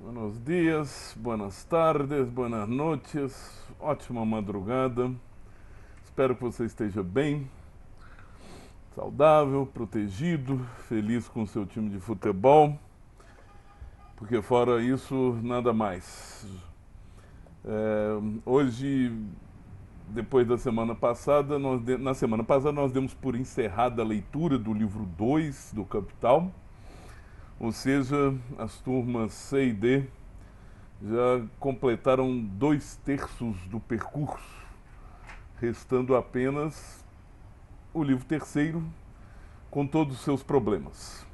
Buenos dias, buenas tardes, buenas noches, ótima madrugada. Espero que você esteja bem, saudável, protegido, feliz com o seu time de futebol, porque fora isso, nada mais. Hoje, depois da semana passada, na semana passada nós demos por encerrada a leitura do livro 2 do Capital, ou seja, as turmas C e D já completaram 2/3 do percurso, restando apenas o livro terceiro com todos os seus problemas.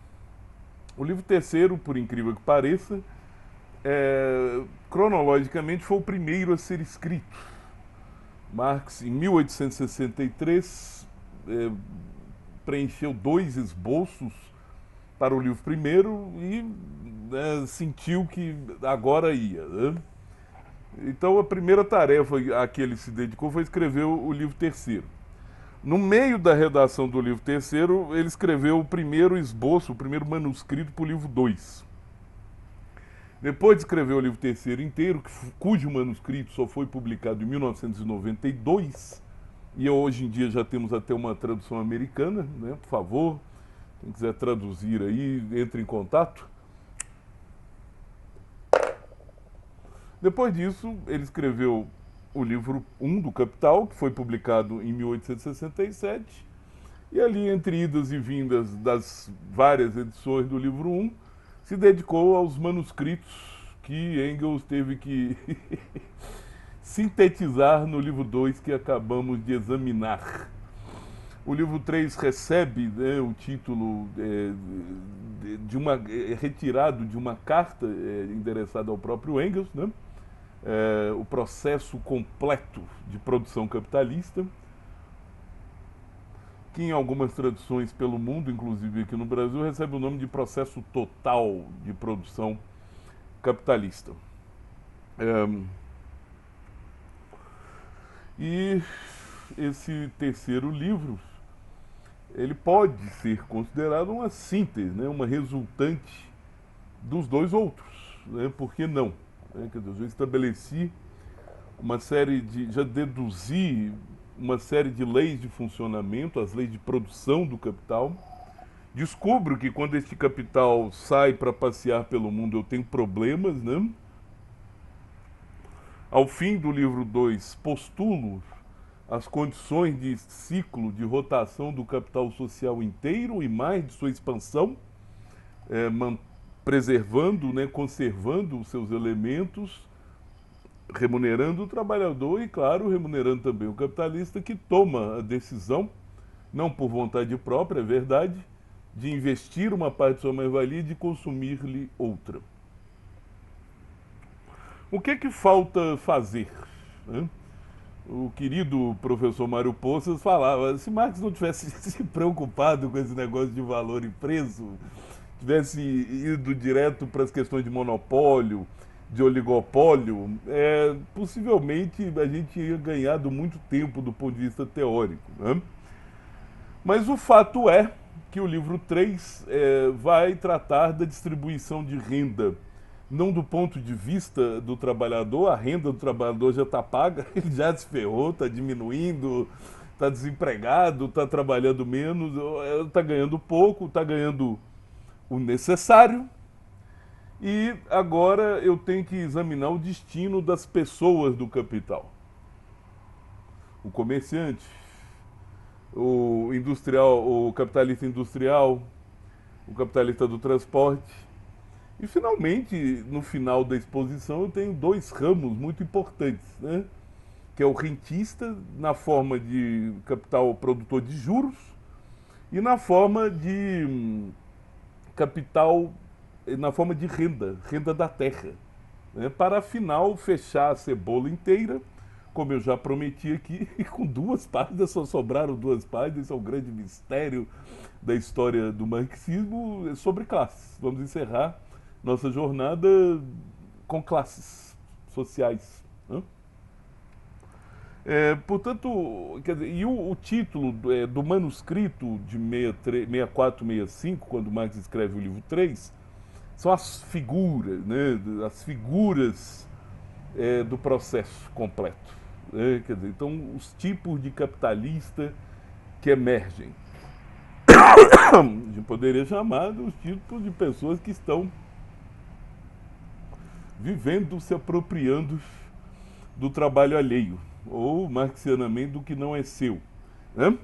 O livro terceiro, por incrível que pareça, cronologicamente foi o primeiro a ser escrito. Marx, em 1863, preencheu 2 esboços para o livro primeiro e sentiu que agora ia. Né? Então a primeira tarefa a que ele se dedicou foi escrever o livro terceiro. No meio da redação do livro terceiro, ele escreveu o primeiro esboço, o primeiro manuscrito para o livro 2. Depois de escrever o livro terceiro inteiro, cujo manuscrito só foi publicado em 1992, e hoje em dia já temos até uma tradução americana, né? Por favor, quem quiser traduzir aí, entre em contato. Depois disso, ele escreveu o livro 1 do Capital, que foi publicado em 1867, e ali, entre idas e vindas das várias edições do livro 1, se dedicou aos manuscritos que Engels teve que sintetizar no livro 2 que acabamos de examinar. O livro 3 recebe, né, o título retirado de uma carta endereçada ao próprio Engels, né? O processo completo de produção capitalista, que em algumas traduções pelo mundo, inclusive aqui no Brasil, recebe o nome de processo total de produção capitalista. E esse terceiro livro, ele pode ser considerado uma síntese, né, uma resultante dos 2 outros, né, por que não? Quer dizer, eu já estabeleci uma série de, já deduzi uma série de leis de funcionamento, as leis de produção do capital. Descubro que quando este capital sai para passear pelo mundo eu tenho problemas, né? Ao fim do livro 2, postulo as condições de ciclo de rotação do capital social inteiro e mais de sua expansão, preservando, né, conservando os seus elementos, remunerando o trabalhador e, claro, remunerando também o capitalista que toma a decisão, não por vontade própria, é verdade, de investir uma parte de sua mais-valia e de consumir-lhe outra. O que falta fazer? Né? O querido professor Mário Poças falava, se Marx não tivesse se preocupado com esse negócio de valor e preço, tivesse ido direto para as questões de monopólio, de oligopólio, possivelmente a gente ia ganhado muito tempo do ponto de vista teórico. Né? Mas o fato é que o livro 3 vai tratar da distribuição de renda, não do ponto de vista do trabalhador, a renda do trabalhador já está paga, ele já se ferrou, está diminuindo, está desempregado, está trabalhando menos, está ganhando pouco, está ganhando o necessário, e agora eu tenho que examinar o destino das pessoas do capital. O comerciante, o industrial, o capitalista industrial, o capitalista do transporte. E finalmente, no final da exposição, eu tenho 2 ramos muito importantes, né? Que é o rentista, na forma de capital produtor de juros, e na forma de capital, na forma de renda, renda da terra, né? Para afinal fechar a cebola inteira, como eu já prometi aqui, e com 2 páginas, só sobraram 2 páginas, esse é o grande mistério da história do marxismo, sobre classes. Vamos encerrar nossa jornada com classes sociais. Né? Portanto, quer dizer, e o título do manuscrito de 64, 65, quando Marx escreve o livro 3, são as figuras, né? As figuras do processo completo. Né? Quer dizer, então, os tipos de capitalista que emergem. A gente poderia chamar dos tipos de pessoas que estão vivendo, se apropriando do trabalho alheio, ou marxianamente do que não é seu. Né?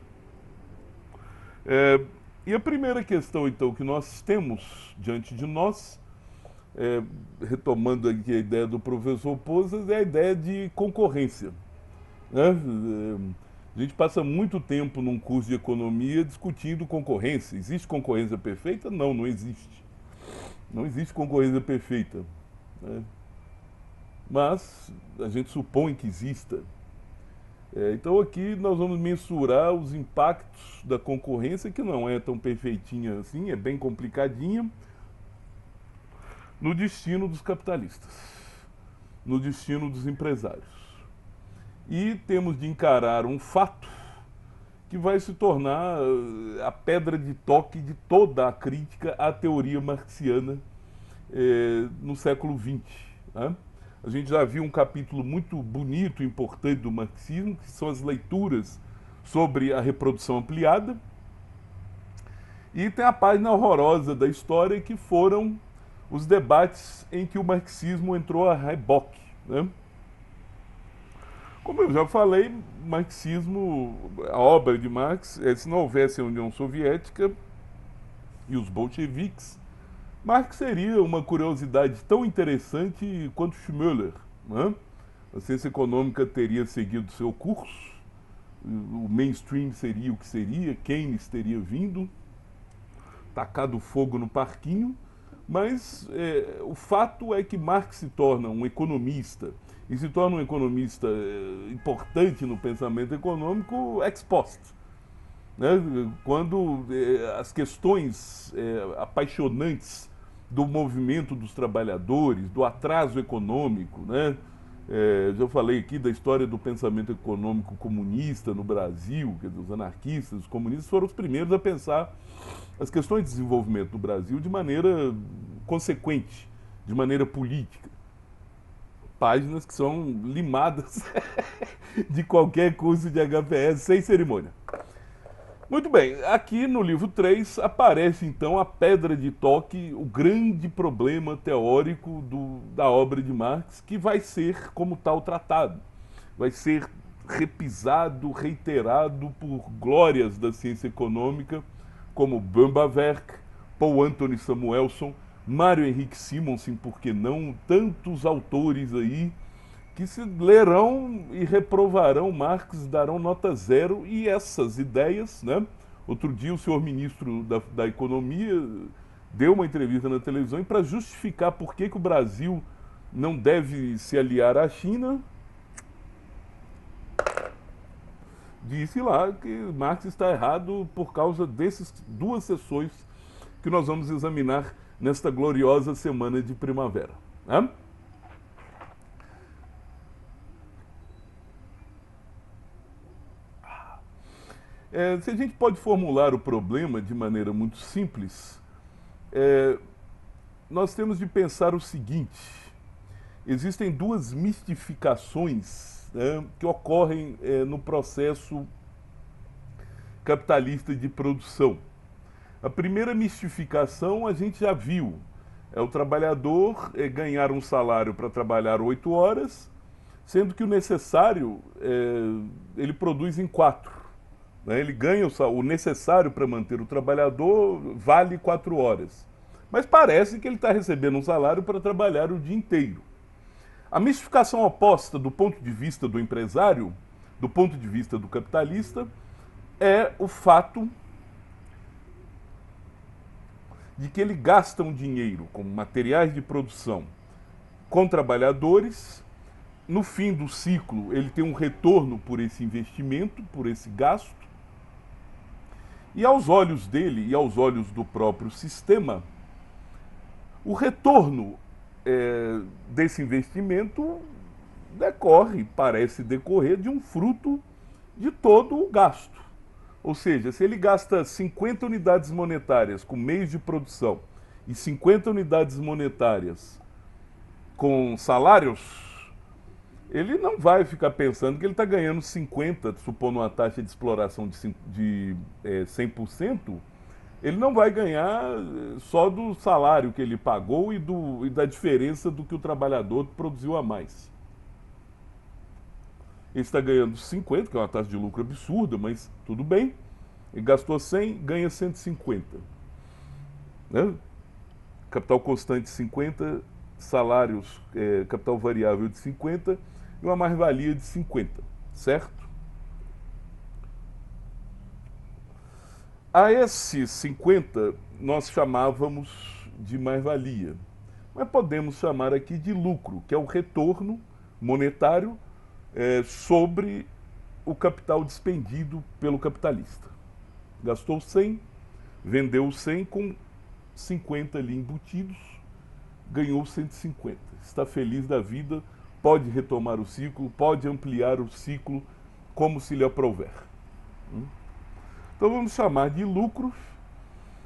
E a primeira questão, então, que nós temos diante de nós, retomando aqui a ideia do professor Posas, é a ideia de concorrência. Né? A gente passa muito tempo num curso de economia discutindo concorrência. Existe concorrência perfeita? Não, não existe. Não existe concorrência perfeita. Né? Mas a gente supõe que exista. Então aqui nós vamos mensurar os impactos da concorrência, que não é tão perfeitinha assim, é bem complicadinha, no destino dos capitalistas, no destino dos empresários. E temos de encarar um fato que vai se tornar a pedra de toque de toda a crítica à teoria marxiana no século XX. Né? A gente já viu um capítulo muito bonito e importante do marxismo, que são as leituras sobre a reprodução ampliada. E tem a página horrorosa da história, que foram os debates em que o marxismo entrou a reboque. Né? Como eu já falei, marxismo, a obra de Marx, se não houvesse a União Soviética e os bolcheviques, Marx seria uma curiosidade tão interessante quanto Schmöller. Né? A ciência econômica teria seguido seu curso, o mainstream seria o que seria, Keynes teria vindo, tacado fogo no parquinho, mas o fato é que Marx se torna um economista, e se torna um economista importante no pensamento econômico ex post. Né? Quando as questões apaixonantes do movimento dos trabalhadores, do atraso econômico, né? Já falei aqui da história do pensamento econômico comunista no Brasil, quer dizer, os anarquistas, os comunistas foram os primeiros a pensar as questões de desenvolvimento do Brasil de maneira consequente, de maneira política. Páginas que são limadas de qualquer curso de HPS sem cerimônia. Muito bem, aqui no livro 3 aparece então a pedra de toque, o grande problema teórico da obra de Marx, que vai ser como tal tratado. Vai ser repisado, reiterado por glórias da ciência econômica, como Böhm-Bawerk, Paul Anthony Samuelson, Mário Henrique Simonsen, por que não, tantos autores aí que se lerão e reprovarão Marx, darão nota 0, e essas ideias, né? Outro dia o senhor ministro da Economia deu uma entrevista na televisão para justificar por que o Brasil não deve se aliar à China. Disse lá que Marx está errado por causa dessas duas sessões que nós vamos examinar nesta gloriosa semana de primavera. Né? Se a gente pode formular o problema de maneira muito simples, nós temos de pensar o seguinte: existem duas mistificações, né, que ocorrem no processo capitalista de produção. A primeira mistificação a gente já viu, é o trabalhador ganhar um salário para trabalhar 8 horas, sendo que o necessário ele produz em 4. Né? Ele ganha o necessário para manter o trabalhador, vale 4 horas. Mas parece que ele está recebendo um salário para trabalhar o dia inteiro. A mistificação oposta do ponto de vista do empresário, do ponto de vista do capitalista, é o fato de que ele gasta um dinheiro com materiais de produção com trabalhadores, no fim do ciclo ele tem um retorno por esse investimento, por esse gasto, e aos olhos dele e aos olhos do próprio sistema, o retorno desse investimento parece decorrer de um fruto de todo o gasto. Ou seja, se ele gasta 50 unidades monetárias com meios de produção e 50 unidades monetárias com salários, ele não vai ficar pensando que ele está ganhando 50, supondo uma taxa de exploração de 100%, ele não vai ganhar só do salário que ele pagou e da diferença do que o trabalhador produziu a mais. Ele está ganhando 50, que é uma taxa de lucro absurda, mas tudo bem. Ele gastou 100, ganha 150. Né? Capital constante 50, salários, capital variável de 50 e uma mais-valia de 50, certo? A esses 50 nós chamávamos de mais-valia, mas podemos chamar aqui de lucro, que é o retorno monetário sobre o capital despendido pelo capitalista. Gastou 100, vendeu 100 com 50 ali embutidos, ganhou 150. Está feliz da vida, pode retomar o ciclo, pode ampliar o ciclo como se lhe aprouver. Então vamos chamar de lucro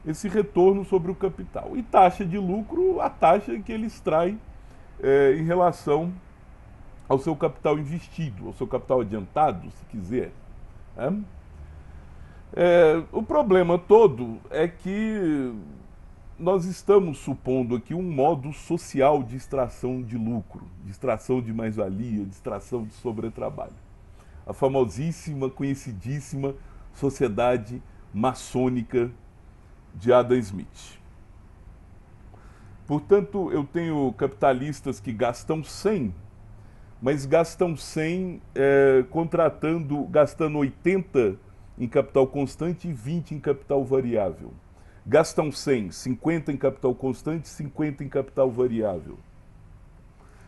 esse retorno sobre o capital. E taxa de lucro, a taxa que ele extrai em relação ao seu capital investido, ao seu capital adiantado, se quiser. O problema todo é que nós estamos supondo aqui um modo social de extração de lucro, de extração de mais-valia, de extração de sobretrabalho. A famosíssima, conhecidíssima sociedade maçônica de Adam Smith. Portanto, eu tenho capitalistas que gastam 100, mas gastam 100 gastando 80 em capital constante e 20 em capital variável. Gastam 100, 50 em capital constante, 50 em capital variável.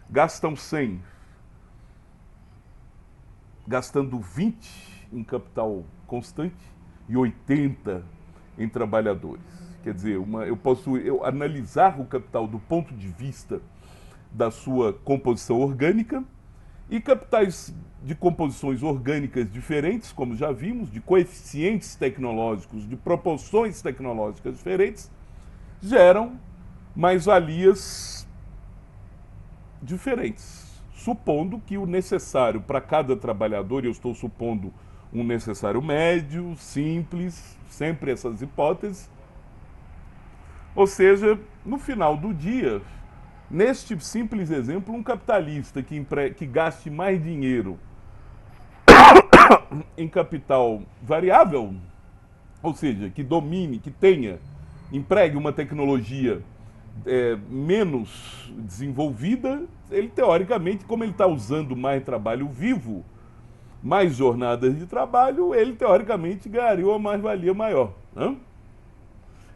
Gastam 100, gastando 20 em capital constante e 80 em trabalhadores. Quer dizer, eu posso analisar o capital do ponto de vista da sua composição orgânica e capitais de composições orgânicas diferentes, como já vimos, de coeficientes tecnológicos, de proporções tecnológicas diferentes, geram mais-valias diferentes, supondo que o necessário para cada trabalhador, eu estou supondo um necessário médio, simples, sempre essas hipóteses, ou seja, no final do dia, neste simples exemplo, um capitalista que gaste mais dinheiro em capital variável, ou seja, que domine, que empregue uma tecnologia menos desenvolvida, ele teoricamente, como ele está usando mais trabalho vivo, mais jornadas de trabalho, ele teoricamente ganharia uma mais-valia maior. Né?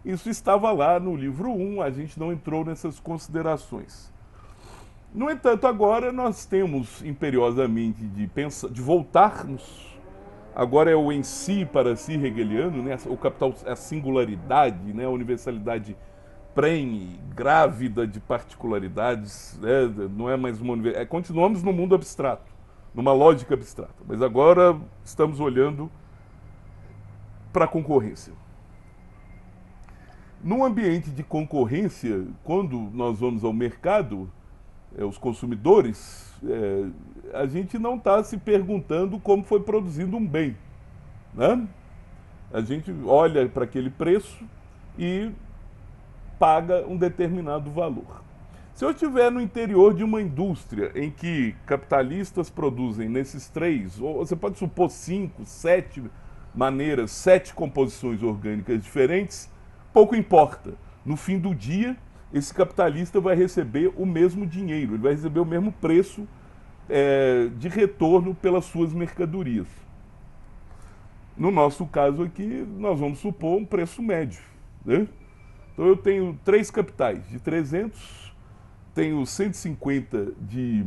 Isso estava lá no livro 1, a gente não entrou nessas considerações. No entanto, agora nós temos imperiosamente de voltarmos, agora é o em si para si hegeliano, né? O capital, a singularidade, né? A universalidade prenhe, grávida de particularidades, né? Não é mais uma continuamos no mundo abstrato, numa lógica abstrata, mas agora estamos olhando para a concorrência. Num ambiente de concorrência, quando nós vamos ao mercado, os consumidores, a gente não está se perguntando como foi produzido um bem. Né? A gente olha para aquele preço e paga um determinado valor. Se eu estiver no interior de uma indústria em que capitalistas produzem nesses 3, ou você pode supor 5, 7 maneiras, 7 composições orgânicas diferentes, pouco importa. No fim do dia, esse capitalista vai receber o mesmo dinheiro, ele vai receber o mesmo preço de retorno pelas suas mercadorias. No nosso caso aqui, nós vamos supor um preço médio. Né? Então eu tenho 3 capitais de 300, tenho 150 de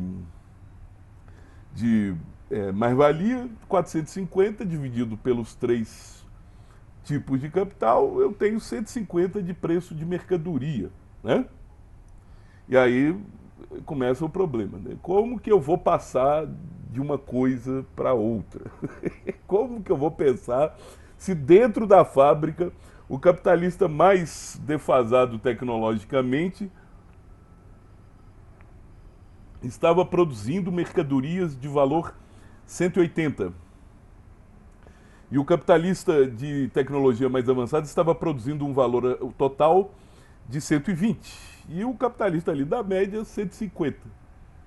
mais-valia, 450 dividido pelos 3 tipos de capital, eu tenho 150 de preço de mercadoria. Né? E aí começa o problema. Né? Como que eu vou passar de uma coisa para outra? Como que eu vou pensar se dentro da fábrica O capitalista mais defasado tecnologicamente estava produzindo mercadorias de valor 180. E o capitalista de tecnologia mais avançada estava produzindo um valor total de 120. E o capitalista ali da média, 150.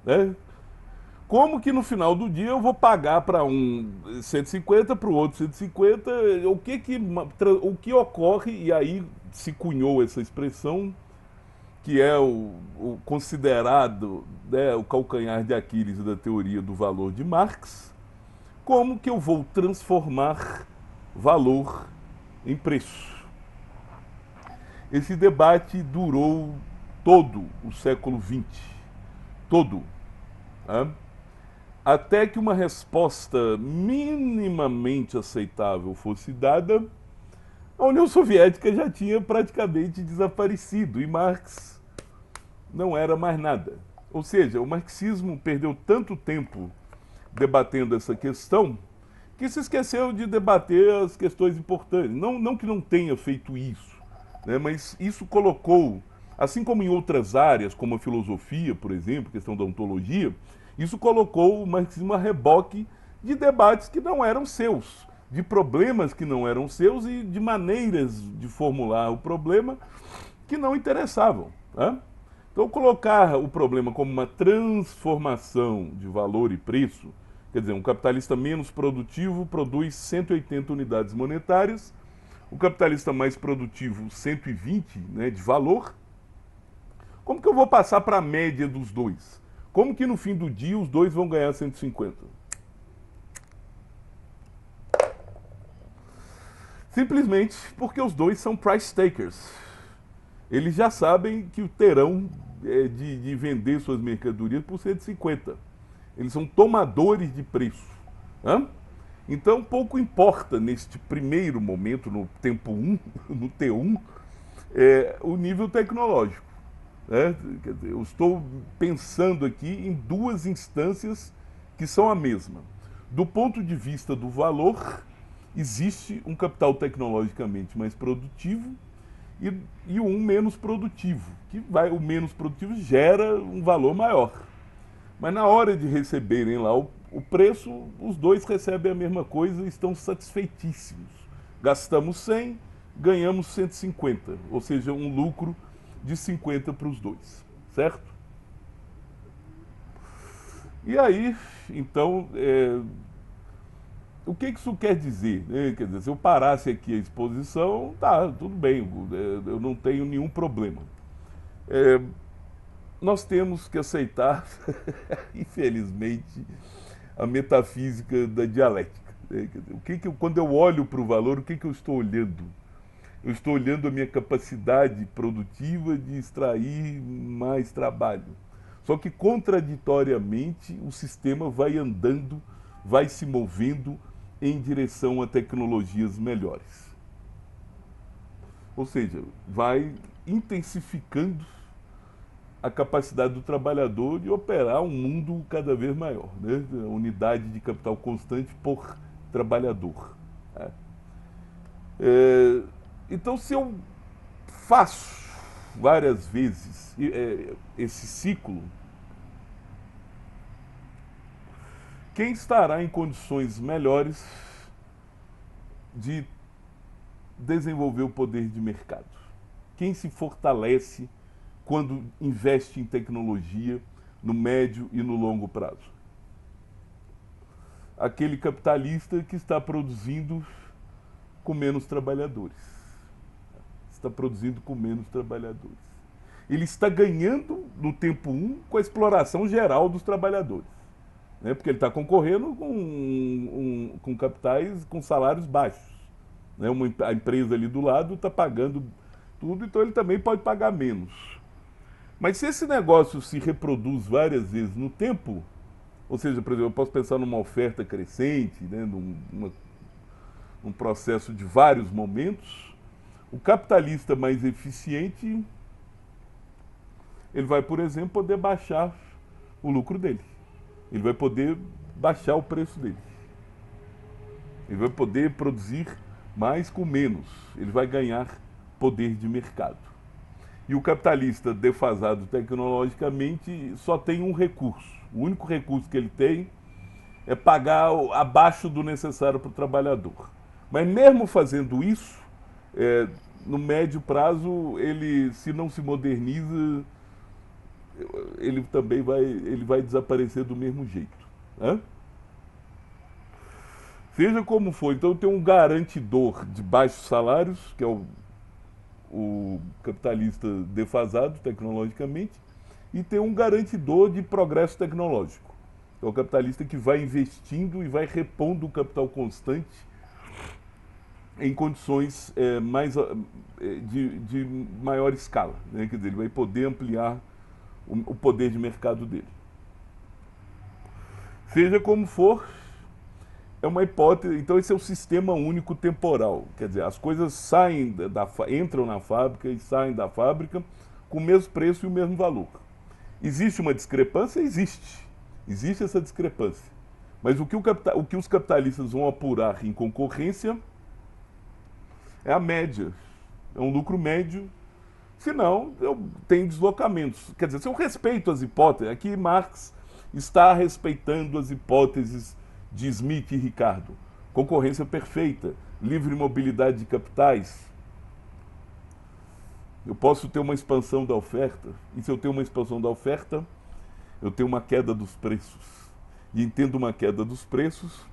Né? Como que no final do dia eu vou pagar para um 150, para o outro 150? O que ocorre, e aí se cunhou essa expressão, que é o considerado, né, o calcanhar de Aquiles da teoria do valor de Marx. Como que eu vou transformar valor em preço? Esse debate durou todo o século XX, todo, né? Até que uma resposta minimamente aceitável fosse dada, a União Soviética já tinha praticamente desaparecido e Marx não era mais nada. Ou seja, o marxismo perdeu tanto tempo debatendo essa questão que se esqueceu de debater as questões importantes. Não que não tenha feito isso, né, mas isso colocou, assim como em outras áreas, como a filosofia, por exemplo, questão da ontologia, isso colocou o marxismo a reboque de debates que não eram seus, de problemas que não eram seus e de maneiras de formular o problema que não interessavam. Né? Então, colocar o problema como uma transformação de valor e preço, quer dizer, um capitalista menos produtivo produz 180 unidades monetárias, o capitalista mais produtivo 120, né, de valor. Como que eu vou passar para a média dos dois? Como que no fim do dia os dois vão ganhar 150? Simplesmente porque os dois são price takers. Eles já sabem que terão de vender suas mercadorias por 150. Eles são tomadores de preço. Né? Então, pouco importa neste primeiro momento, no tempo 1, no T1, o nível tecnológico. Né? Quer dizer, eu estou pensando aqui em duas instâncias que são a mesma. Do ponto de vista do valor, existe um capital tecnologicamente mais produtivo e um menos produtivo. O menos produtivo gera um valor maior. Mas na hora de receberem lá o preço, os dois recebem a mesma coisa e estão satisfeitíssimos. Gastamos 100, ganhamos 150, ou seja, um lucro de 50 para os dois, certo? E aí, então, o que isso quer dizer? Né? Quer dizer, se eu parasse aqui a exposição, tá, tudo bem, eu não tenho nenhum problema. Nós temos que aceitar, infelizmente, a metafísica da dialética. Né? Quer dizer, quando eu olho para o valor, o que eu estou olhando? Eu estou olhando a minha capacidade produtiva de extrair mais trabalho. Só que, contraditoriamente, o sistema vai andando, vai se movendo em direção a tecnologias melhores. Ou seja, vai intensificando a capacidade do trabalhador de operar um mundo cada vez maior, né? A unidade de capital constante por trabalhador. Né? Então, se eu faço várias vezes esse ciclo, quem estará em condições melhores de desenvolver o poder de mercado? Quem se fortalece quando investe em tecnologia no médio e no longo prazo? Aquele capitalista que está produzindo com menos trabalhadores. Está produzindo com menos trabalhadores. Ele está ganhando no tempo 1 com a exploração geral dos trabalhadores. Né? Porque ele está concorrendo com capitais com salários baixos. Né? A empresa ali do lado está pagando tudo, então ele também pode pagar menos. Mas se esse negócio se reproduz várias vezes no tempo, ou seja, por exemplo, eu posso pensar numa oferta crescente, né, num processo de vários momentos, o capitalista mais eficiente, ele vai, por exemplo, poder baixar o lucro dele. Ele vai poder baixar o preço dele. Ele vai poder produzir mais com menos. Ele vai ganhar poder de mercado. E o capitalista defasado tecnologicamente só tem um recurso. O único recurso que ele tem é pagar abaixo do necessário para o trabalhador. Mas mesmo fazendo isso, no médio prazo, ele, se não se moderniza, ele também vai desaparecer do mesmo jeito. Né? Seja como for, então tem um garantidor de baixos salários, que é o capitalista defasado tecnologicamente, e tem um garantidor de progresso tecnológico. É o capitalista que vai investindo e vai repondo o capital constante em condições de maior escala. Né? Quer dizer, ele vai poder ampliar o poder de mercado dele. Seja como for, é uma hipótese. Então esse é o sistema único temporal. Quer dizer, as coisas saem entram na fábrica e saem da fábrica com o mesmo preço e o mesmo valor. Existe uma discrepância? Existe. Existe essa discrepância. Mas o que os capitalistas vão apurar em concorrência é a média. É um lucro médio. Senão, tem deslocamentos. Quer dizer, se eu respeito as hipóteses, aqui Marx está respeitando as hipóteses de Smith e Ricardo. Concorrência perfeita, livre mobilidade de capitais. Eu posso ter uma expansão da oferta, e se eu tenho uma expansão da oferta, eu tenho uma queda dos preços. E entendo uma queda dos preços,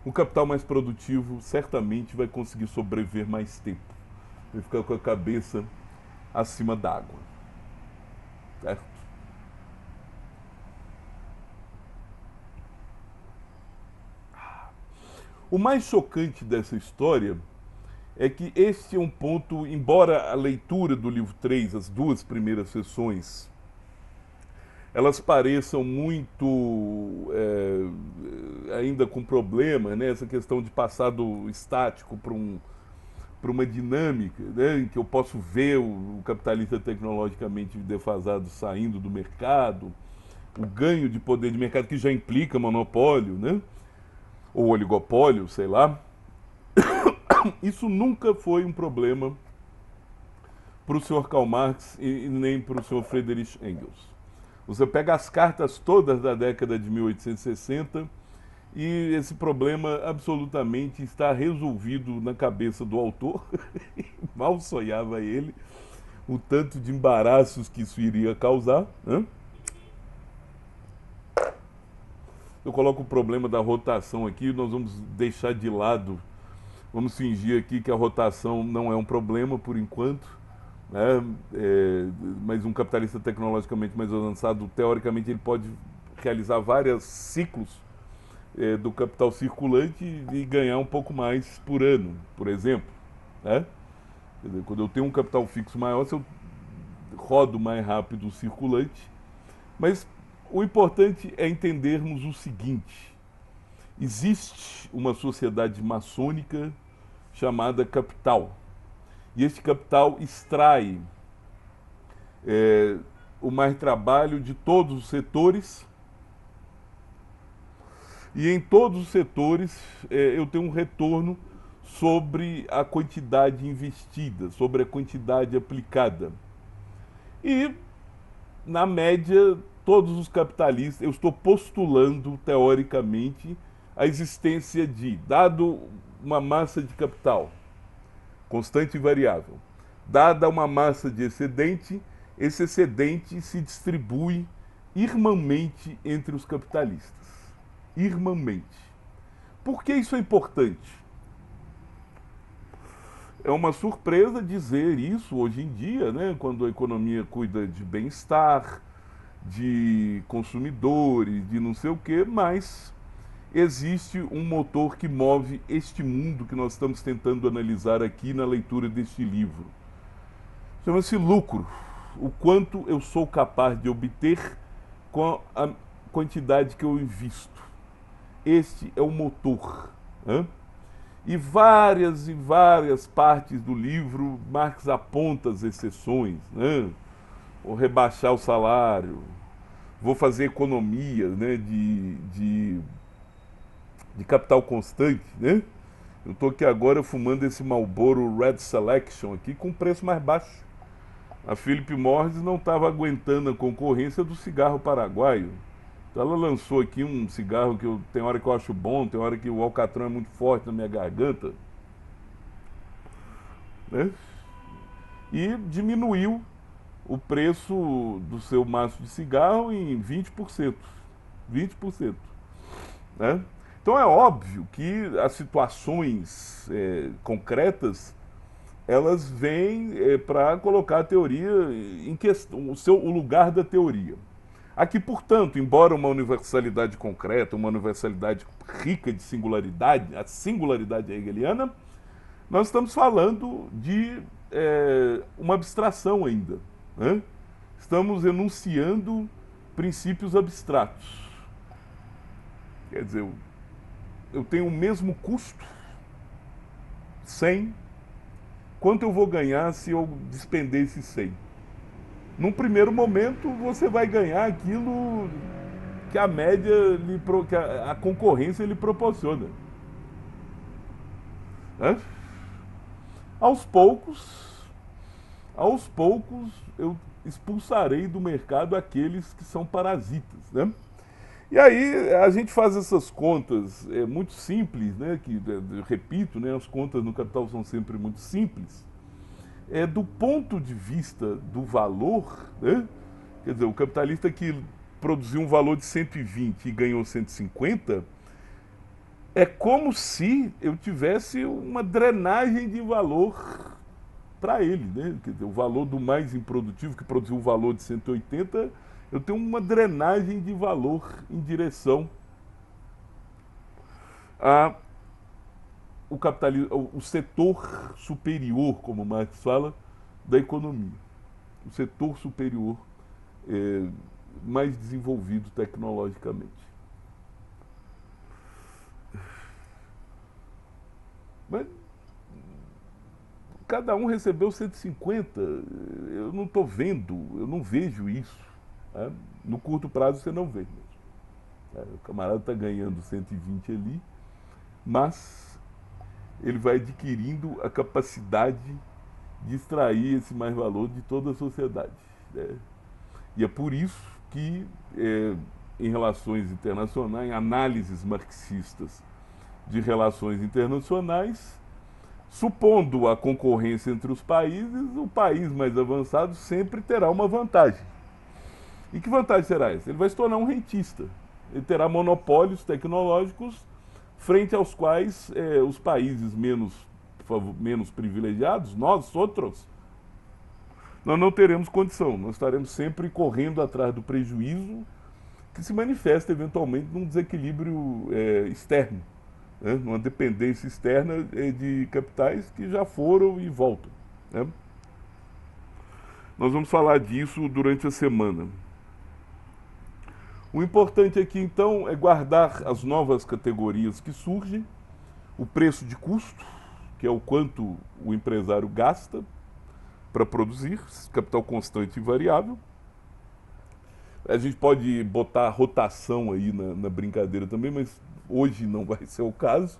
o capital mais produtivo certamente vai conseguir sobreviver mais tempo. Vai ficar com a cabeça acima d'água. Certo? O mais chocante dessa história é que este é um ponto, embora a leitura do livro 3, as duas primeiras sessões, elas pareçam muito ainda com problema, né? Essa questão de passar do estático para uma dinâmica, né? Em que eu posso ver o capitalista tecnologicamente defasado saindo do mercado, o ganho de poder de mercado que já implica monopólio, né? Ou oligopólio, sei lá. Isso nunca foi um problema para o senhor Karl Marx e nem para o senhor Friedrich Engels. Você pega as cartas todas da década de 1860 e esse problema absolutamente está resolvido na cabeça do autor. Mal sonhava ele o tanto de embaraços que isso iria causar. Né? Eu coloco o problema da rotação aqui, nós vamos deixar de lado, vamos fingir aqui que a rotação não é um problema por enquanto, né? Mas um capitalista tecnologicamente mais avançado, teoricamente, ele pode realizar vários ciclos do capital circulante e ganhar um pouco mais por ano, por exemplo. Né? Quer dizer, quando eu tenho um capital fixo maior, se eu rodo mais rápido o circulante, mas o importante é entendermos o seguinte: existe uma sociedade maçônica chamada capital. E este capital extrai o mais trabalho de todos os setores. E em todos os setores eu tenho um retorno sobre a quantidade investida, sobre a quantidade aplicada. E, na média, todos os capitalistas, eu estou postulando, teoricamente, a existência de, dado uma massa de capital, constante e variável, dada uma massa de excedente, esse excedente se distribui irmãmente entre os capitalistas. Irmãmente. Por que isso é importante? É uma surpresa dizer isso hoje em dia, né, quando a economia cuida de bem-estar, de consumidores, de não sei o quê, mas existe um motor que move este mundo que nós estamos tentando analisar aqui na leitura deste livro. Chama-se lucro. O quanto eu sou capaz de obter com a quantidade que eu invisto. Este é o motor. Né? E várias partes do livro, Marx aponta as exceções. Né? Vou rebaixar o salário, vou fazer economia, né, de de capital constante, né? Eu estou aqui agora fumando esse Marlboro Red Selection aqui com preço mais baixo. A Philip Morris não estava aguentando a concorrência do cigarro paraguaio. Então ela lançou aqui um cigarro que tem hora que eu acho bom, tem hora que o alcatrão é muito forte na minha garganta, né? E diminuiu o preço do seu maço de cigarro em 20%. 20%. Né? Então é óbvio que as situações concretas, elas vêm para colocar a teoria em questão, o lugar da teoria. Aqui, portanto, embora uma universalidade concreta, uma universalidade rica de singularidade, a singularidade hegeliana, nós estamos falando de uma abstração ainda, né? Estamos enunciando princípios abstratos. Quer dizer, eu tenho o mesmo custo, 100, quanto eu vou ganhar se eu despender esse 100? Num primeiro momento, você vai ganhar aquilo que a média, que a concorrência lhe proporciona. Né? Aos poucos, eu expulsarei do mercado aqueles que são parasitas, né? E aí a gente faz essas contas muito simples, né? Que, repito, né? As contas no capital são sempre muito simples. Do ponto de vista do valor, né? Quer dizer, o capitalista que produziu um valor de 120 e ganhou 150, é como se eu tivesse uma drenagem de valor para ele, né? Quer dizer, o valor do mais improdutivo, que produziu um valor de 180, eu tenho uma drenagem de valor em direção a o capitalismo, o setor superior, como Marx fala, da economia. O setor superior mais desenvolvido tecnologicamente. Mas cada um recebeu 150, eu não estou vendo, eu não vejo isso. Né? No curto prazo você não vê mesmo. O camarada está ganhando 120 ali, mas ele vai adquirindo a capacidade de extrair esse mais valor de toda a sociedade. Né? E é por isso que, em relações internacionais, em análises marxistas de relações internacionais, supondo a concorrência entre os países, o país mais avançado sempre terá uma vantagem. E que vantagem será essa? Ele vai se tornar um rentista. Ele terá monopólios tecnológicos frente aos quais os países menos privilegiados, nós outros, nós não teremos condição. Nós estaremos sempre correndo atrás do prejuízo que se manifesta eventualmente num desequilíbrio externo, né? Numa dependência externa de capitais que já foram e voltam. Né? Nós vamos falar disso durante a semana. O importante aqui, então, é guardar as novas categorias que surgem, o preço de custo, que é o quanto o empresário gasta para produzir, capital constante e variável. A gente pode botar rotação aí na brincadeira também, mas hoje não vai ser o caso.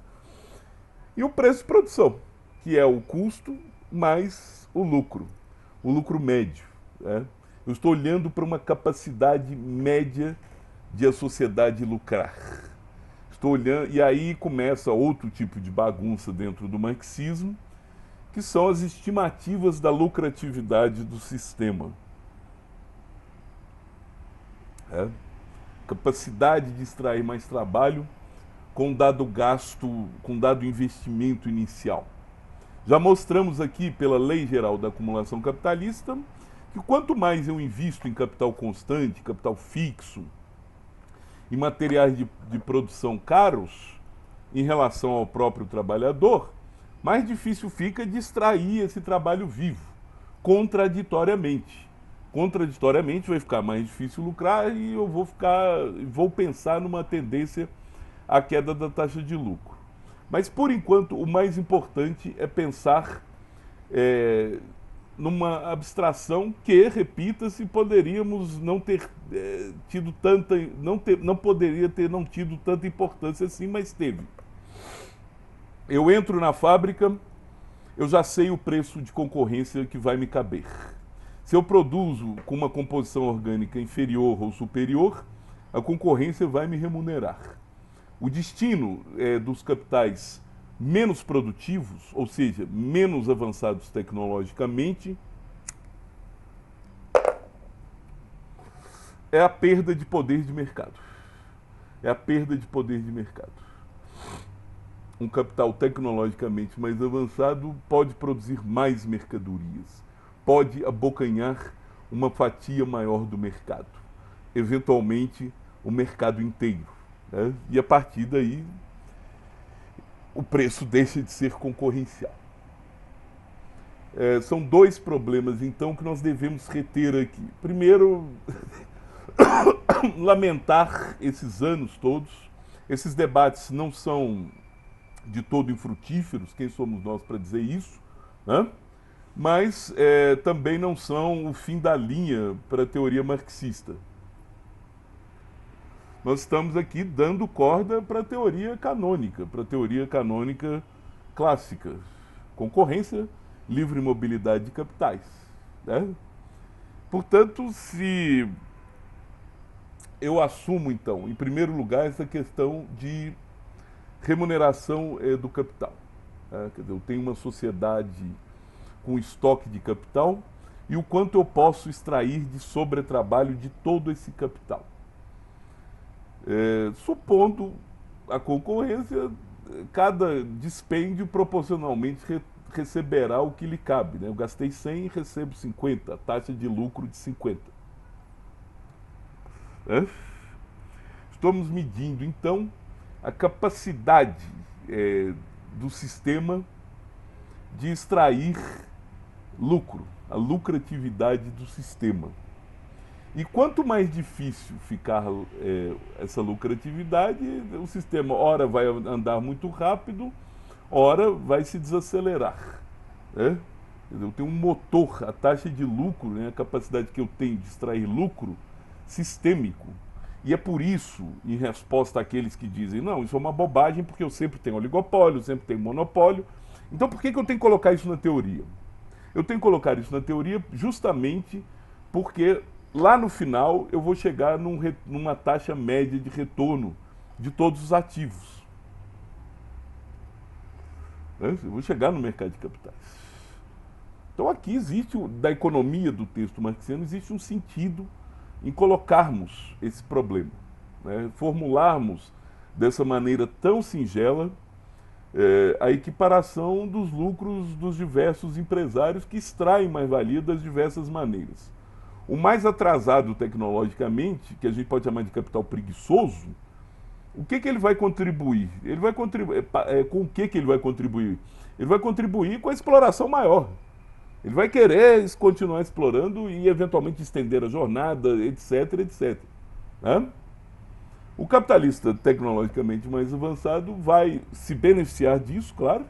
E o preço de produção, que é o custo mais o lucro médio. Né? Eu estou olhando para uma capacidade média de a sociedade lucrar. Estou olhando, e aí começa outro tipo de bagunça dentro do marxismo, que são as estimativas da lucratividade do sistema. Capacidade de extrair mais trabalho com dado gasto, com dado investimento inicial. Já mostramos aqui, pela lei geral da acumulação capitalista, que quanto mais eu invisto em capital constante, capital fixo, em materiais de produção caros, em relação ao próprio trabalhador, mais difícil fica de extrair esse trabalho vivo, contraditoriamente. Contraditoriamente vai ficar mais difícil lucrar e eu vou pensar numa tendência à queda da taxa de lucro. Mas, por enquanto, o mais importante é pensar numa abstração que, repita-se, poderíamos não ter tido tanta, não poderia ter não tido tanta importância assim, mas teve. Eu entro na fábrica, eu já sei o preço de concorrência que vai me caber. Se eu produzo com uma composição orgânica inferior ou superior, a concorrência vai me remunerar. O destino dos capitais menos produtivos, ou seja, menos avançados tecnologicamente, é a perda de poder de mercado. É a perda de poder de mercado. Um capital tecnologicamente mais avançado pode produzir mais mercadorias, pode abocanhar uma fatia maior do mercado, eventualmente o mercado inteiro, né? E a partir daí o preço deixa de ser concorrencial. São dois problemas, então, que nós devemos reter aqui. Primeiro, lamentar esses anos todos. Esses debates não são de todo infrutíferos, quem somos nós para dizer isso, né? Mas também não são o fim da linha para a teoria marxista. Nós estamos aqui dando corda para a teoria canônica clássica. Concorrência, livre mobilidade de capitais, né? Portanto, se eu assumo, então, em primeiro lugar, essa questão de remuneração do capital. Quer dizer, eu tenho uma sociedade com estoque de capital e o quanto eu posso extrair de sobretrabalho de todo esse capital. Supondo a concorrência, cada dispêndio proporcionalmente receberá o que lhe cabe, né? Eu gastei 100 e recebo 50, a taxa de lucro de 50. Estamos medindo, então, a capacidade do sistema de extrair lucro, a lucratividade do sistema. E quanto mais difícil ficar essa lucratividade, o sistema ora vai andar muito rápido, ora vai se desacelerar, né? Eu tenho um motor, a taxa de lucro, né, a capacidade que eu tenho de extrair lucro sistêmico. E é por isso, em resposta àqueles que dizem, não, isso é uma bobagem, porque eu sempre tenho oligopólio, sempre tenho monopólio. Então por que eu tenho que colocar isso na teoria? Eu tenho que colocar isso na teoria justamente porque lá no final eu vou chegar numa taxa média de retorno de todos os ativos. Eu vou chegar no mercado de capitais. Então aqui existe, da economia do texto marxiano, existe um sentido em colocarmos esse problema, né? Formularmos dessa maneira tão singela a equiparação dos lucros dos diversos empresários que extraem mais-valia das diversas maneiras. O mais atrasado tecnologicamente, que a gente pode chamar de capital preguiçoso, o que ele vai contribuir? Ele vai contribuir com o que ele vai contribuir? Ele vai contribuir com a exploração maior. Ele vai querer continuar explorando e eventualmente estender a jornada, etc, etc. Né? O capitalista tecnologicamente mais avançado vai se beneficiar disso, claro,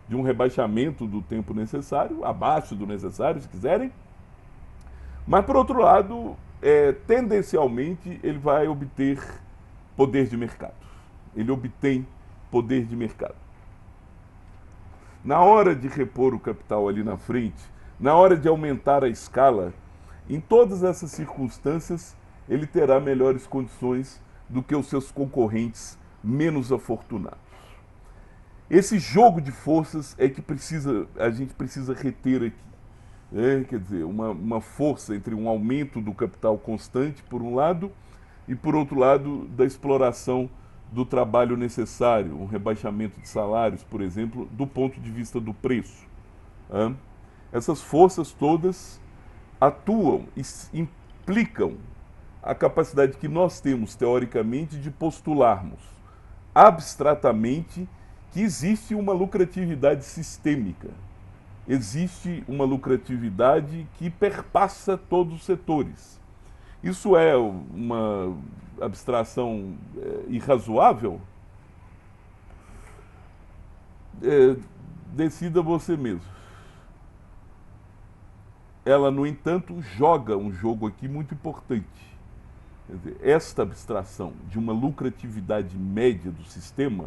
de um rebaixamento do tempo necessário, abaixo do necessário, se quiserem. Mas, por outro lado, tendencialmente, ele vai obter poder de mercado. Ele obtém poder de mercado. Na hora de repor o capital ali na frente, na hora de aumentar a escala, em todas essas circunstâncias, ele terá melhores condições do que os seus concorrentes menos afortunados. Esse jogo de forças é que a gente precisa reter aqui. Quer dizer, uma força entre um aumento do capital constante, por um lado, e, por outro lado, da exploração do trabalho necessário, um rebaixamento de salários, por exemplo, do ponto de vista do preço. Essas forças todas atuam e implicam a capacidade que nós temos, teoricamente, de postularmos abstratamente que existe uma lucratividade sistêmica. Existe uma lucratividade que perpassa todos os setores. Isso é uma abstração irrazoável? Decida você mesmo. ela, no entanto, joga um jogo aqui muito importante. Quer dizer, esta abstração de uma lucratividade média do sistema,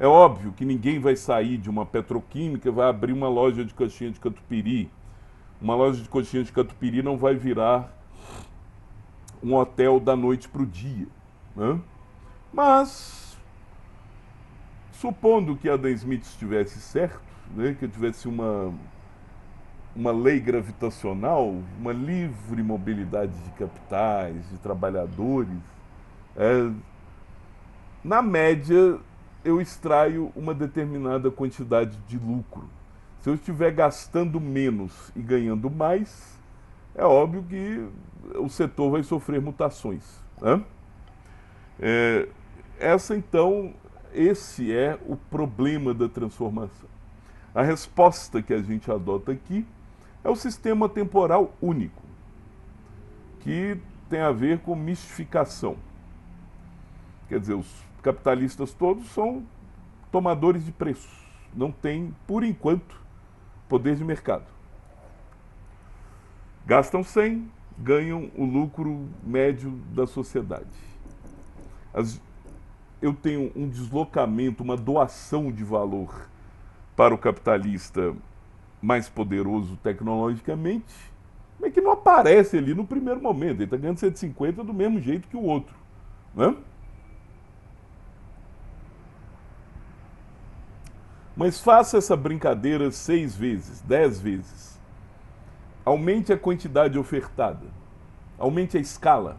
é óbvio que ninguém vai sair de uma petroquímica e vai abrir uma loja de coxinha de catupiry. Uma loja de coxinha de catupiry não vai virar um hotel da noite para o dia, né? Mas, supondo que Adam Smith estivesse certo, né, que tivesse uma lei gravitacional, uma livre mobilidade de capitais, de trabalhadores, na média eu extraio uma determinada quantidade de lucro. Se eu estiver gastando menos e ganhando mais, é óbvio que o setor vai sofrer mutações, né? Então, esse é o problema da transformação. A resposta que a gente adota aqui é o sistema temporal único, que tem a ver com mistificação. Quer dizer, os capitalistas todos são tomadores de preços, não têm, por enquanto, poder de mercado. Gastam 100, ganham o lucro médio da sociedade. Eu tenho um deslocamento, uma doação de valor para o capitalista mais poderoso tecnologicamente, mas que não aparece ali no primeiro momento. Ele está ganhando 150 do mesmo jeito que o outro, né? Mas faça essa brincadeira 6 vezes, 10 vezes. Aumente a quantidade ofertada, aumente a escala.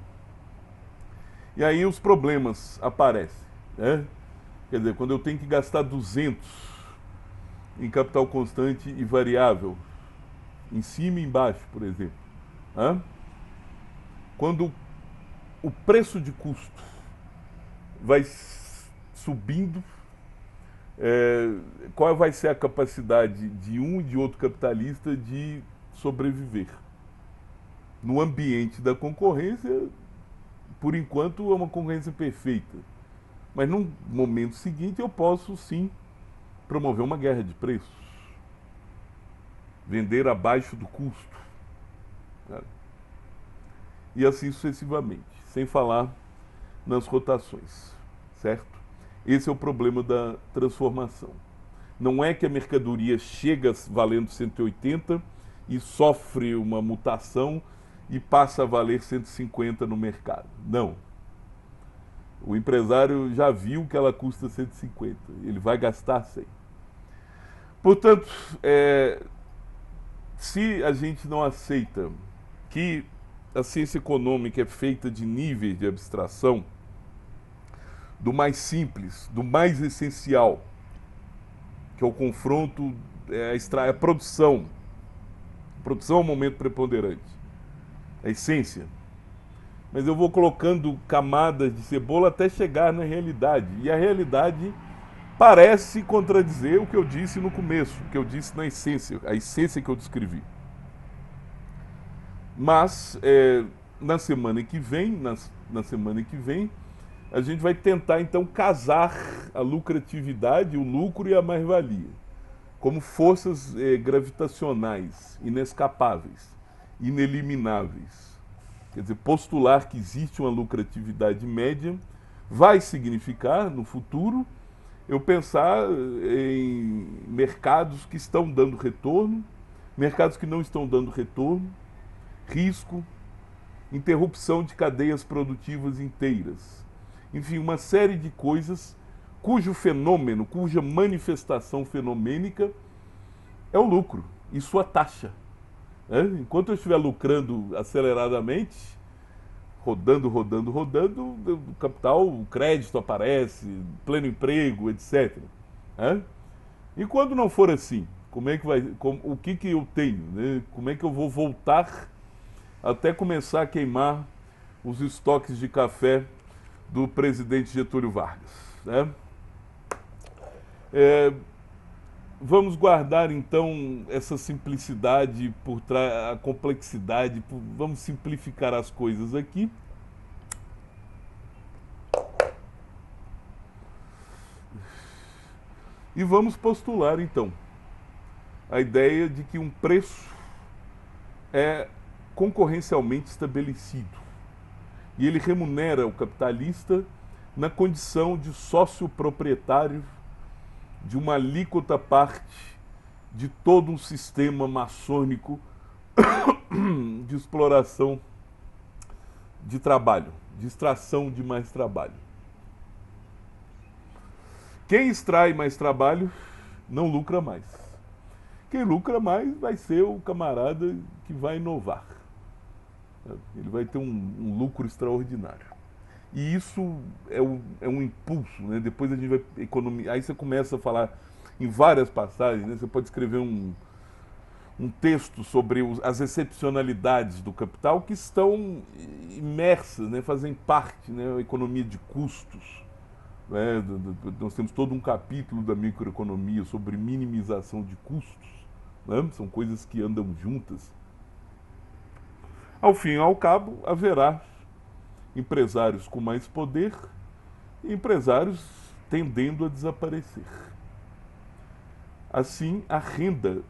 E aí os problemas aparecem, né? Quer dizer, quando eu tenho que gastar 200 em capital constante e variável, em cima e embaixo, por exemplo, né? Quando o preço de custo vai subindo, qual vai ser a capacidade de um e de outro capitalista de sobreviver? No ambiente da concorrência, por enquanto, é uma concorrência perfeita. Mas no momento seguinte eu posso sim promover uma guerra de preços, vender abaixo do custo, né? E assim sucessivamente, sem falar nas rotações, certo? Esse é o problema da transformação. Não é que a mercadoria chega valendo 180 e sofre uma mutação e passa a valer 150 no mercado. Não. O empresário já viu que ela custa 150, ele vai gastar 100. Portanto, se a gente não aceita que a ciência econômica é feita de níveis de abstração, do mais simples, do mais essencial, que é o confronto, a produção. A produção é o momento preponderante, a essência. Mas eu vou colocando camadas de cebola até chegar na realidade. E a realidade parece contradizer o que eu disse no começo, o que eu disse na essência, a essência que eu descrevi. Mas na semana que vem, a gente vai tentar então casar a lucratividade, o lucro e a mais-valia, como forças gravitacionais, inescapáveis, inelimináveis. Quer dizer, postular que existe uma lucratividade média vai significar, no futuro, eu pensar em mercados que estão dando retorno, mercados que não estão dando retorno, risco, interrupção de cadeias produtivas inteiras. Enfim, uma série de coisas cujo fenômeno, cuja manifestação fenomênica é o lucro e sua taxa. Enquanto eu estiver lucrando aceleradamente, rodando, o capital, o crédito aparece, pleno emprego, etc. E quando não for assim, o que eu tenho, né? Como é que eu vou voltar até começar a queimar os estoques de café do presidente Getúlio Vargas, né? Vamos guardar então essa simplicidade por trás, a complexidade, vamos simplificar as coisas aqui. E vamos postular então a ideia de que um preço é concorrencialmente estabelecido. E ele remunera o capitalista na condição de sócio proprietário de uma alíquota parte de todo um sistema maçônico de exploração de trabalho, de extração de mais trabalho. Quem extrai mais trabalho não lucra mais. Quem lucra mais vai ser o camarada que vai inovar. Ele vai ter um lucro extraordinário. E isso é um impulso, né? Depois a gente vai economizar. Aí você começa a falar em várias passagens, né? Você pode escrever um texto sobre as excepcionalidades do capital que estão imersas, né? Fazem parte, né? A economia de custos. Né? Nós temos todo um capítulo da microeconomia sobre minimização de custos. Né? São coisas que andam juntas. Ao fim e ao cabo, haverá empresários com mais poder e empresários tendendo a desaparecer. Assim, a renda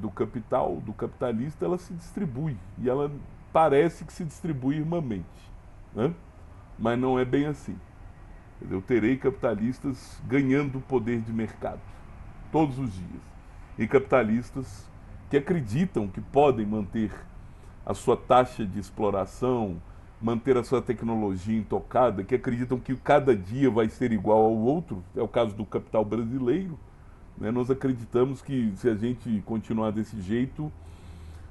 do capital, do capitalista, ela se distribui. E ela parece que se distribui irmãmente. Né? Mas não é bem assim. Eu terei capitalistas ganhando poder de mercado todos os dias. E capitalistas que acreditam que podem manter a sua taxa de exploração, manter a sua tecnologia intocada, que acreditam que cada dia vai ser igual ao outro. É o caso do capital brasileiro. Né? Nós acreditamos que se a gente continuar desse jeito,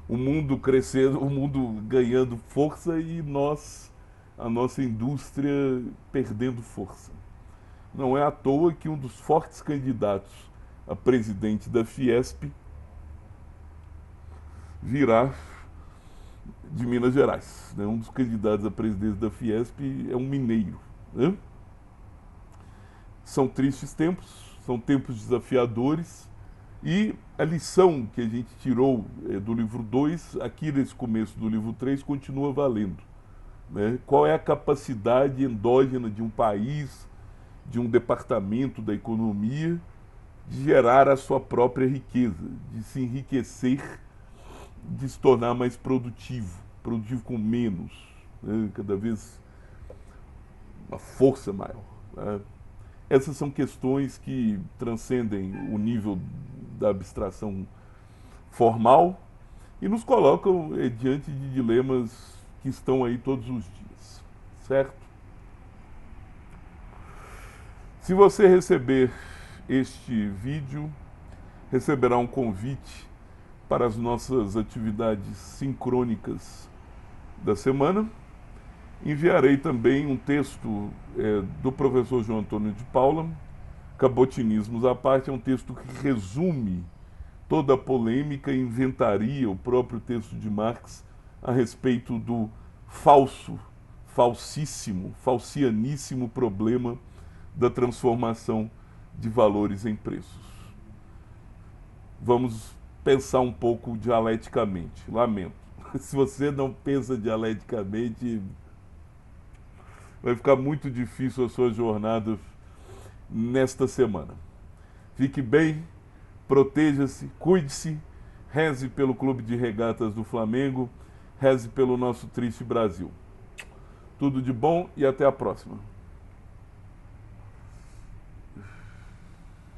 o mundo crescendo, o mundo ganhando força e nós, a nossa indústria, perdendo força. Não é à toa que um dos fortes candidatos a presidente da Fiesp virá de Minas Gerais. Né? Um dos candidatos a presidente da Fiesp é um mineiro. Né? São tristes tempos, são tempos desafiadores, e a lição que a gente tirou do livro 2, aqui nesse começo do livro 3, continua valendo. Né? Qual é a capacidade endógena de um país, de um departamento da economia, de gerar a sua própria riqueza, de se enriquecer, de se tornar mais produtivo, produtivo com menos, né? Cada vez uma força maior. Né? Essas são questões que transcendem o nível da abstração formal e nos colocam diante de dilemas que estão aí todos os dias, certo? Se você receber este vídeo, receberá um convite para as nossas atividades sincrônicas da semana. Enviarei também um texto do professor João Antônio de Paula, Cabotinismos à parte, é um texto que resume toda a polêmica e inventaria o próprio texto de Marx a respeito do falcianíssimo problema da transformação de valores em preços. Vamos pensar um pouco dialeticamente, lamento. Se você não pensa dialeticamente, vai ficar muito difícil a sua jornada nesta semana. Fique bem, proteja-se, cuide-se, reze pelo Clube de Regatas do Flamengo, reze pelo nosso triste Brasil. Tudo de bom e até a próxima.